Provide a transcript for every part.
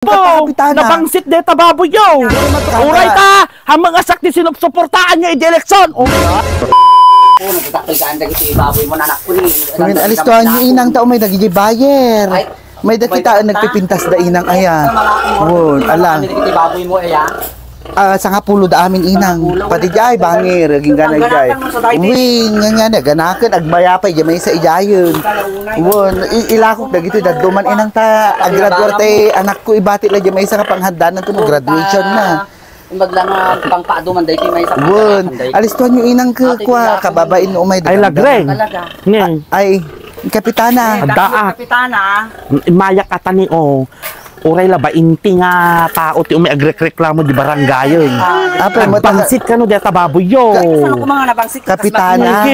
Nabangsit deta baboy yo. Uray ta, hamang asak ti sinusuportaan niya i-eleksyon. Alis to ang inang tao may nagigibayer. May dakitaan nagpipintas da inang aya. Won, ala. Sa kapulo da amin inang. Pati jay bangir aging ganay jay. Wing nga ganaken agmayapay jay may sa ijayon. Won, ilakok dagito dadduman inang ta agraduar tay anak ko ibati la jay may sa kapanghandanan to graduation na. Maglangan pang paaduman day may sa. Won, alis to nyo inang kwa kababain no umay. Ay lagreng. Ay kapitana. Kapitana. Mayak atani o. Uray la ba inti nga tao ti umi agreklamo di barangayon. Bangsit kano deta baboy yo. Saan ko mga nabangsit kapitana.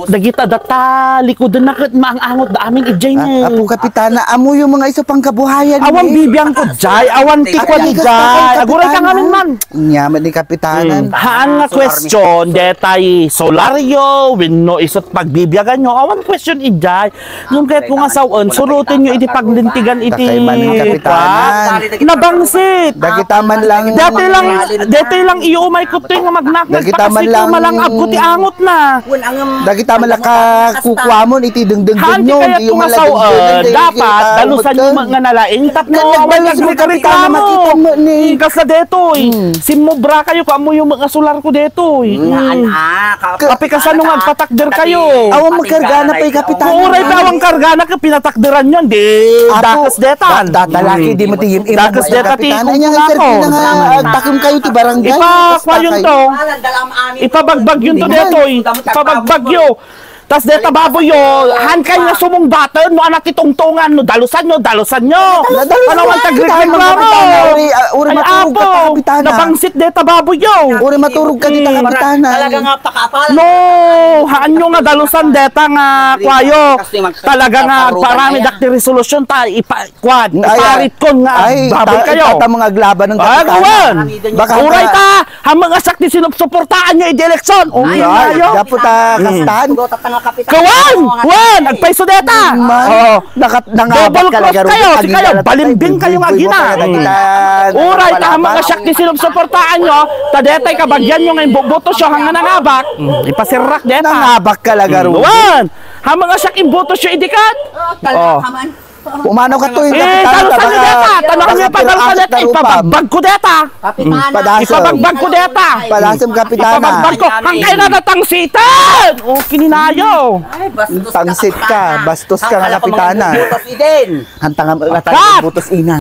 Dagita data likoden na ket maangot da amin ijay ni. Apo kapitana, amo yung mga iso pang kabuhayan. Awan bibiyang ko jay, awan tikwa ni jay. Aguray ka ngamin man. Nyaman ni kapitana. Haan nga question detay solaryo wenno isot pagbibiyagan nyo. Awan question ijay. Yung ket ko nga saon surutin nyo iti paglintigan iti nabangsit. Dagita man lang. Dati lang iyo may kupto nga magnak. Dagita man lang malangab ko ti angot na. Dagita man lang kakukwamon iti dengdeng nyo. Kaya kung saon dapat dalusan nyo nga nalaing tapno awan nagreklamo. Kasa detoy. Simobra kayo kamo yung mga solar ko detoy. Kapi kasano nga patakder kayo. Awan magkargana pa kapitana. Uray pa awang kargana ka pinatakderan nyo. Di dakas detan. Dalaki di mo tiyim dakas deta ti kung takim kayo ti barangay. Ipakwa yun to. Ipabagbag yun to detoy. Ipabagbag yun. Tas deta baboy yo, han kayo na sumong batan, no anak itungtungan, no dalusan nyo. Ano ang tagreklamo? Uri maturog ka ta kapitana. Nabangsit deta baboy yo. Uri maturog ka dita kapitana. Talaga nga pakapal. No, haan nyo nga dalusan deta nga kwayo. Talaga nga parami dakti resolusyon ta ipakwad. Iparit kon nga baboy kayo. Ita mga aglaban ng kapitana. Uray ta, hamang asak ti sinusuportaan nyo i-eleksyon. Dapat kastan. Kawan! Agpaiso deta! Double cross kayo! Si kayo, balimbing kayo nga gina! Uray, tama nga siyak ni sinusuportaan nyo, tadetay kabagyan nyo ngayon bubuto siya hanggang nangabak. Ipasirrak deta! Nangabak ka lagaro! Kawan! Hama nga siyak imbuto siya idikat! Umano ka to yung talusan nyo deta! Tanong nyo pa talusan deta! Ipabagbag ko deta! Ipabagbag ko deta! Palasam kapitana! Ipabagbag ko! Hangkay na natangsitan! O, kininayo! Tangsit ka! Bastos ka nga kapitana! Hantang butos ina!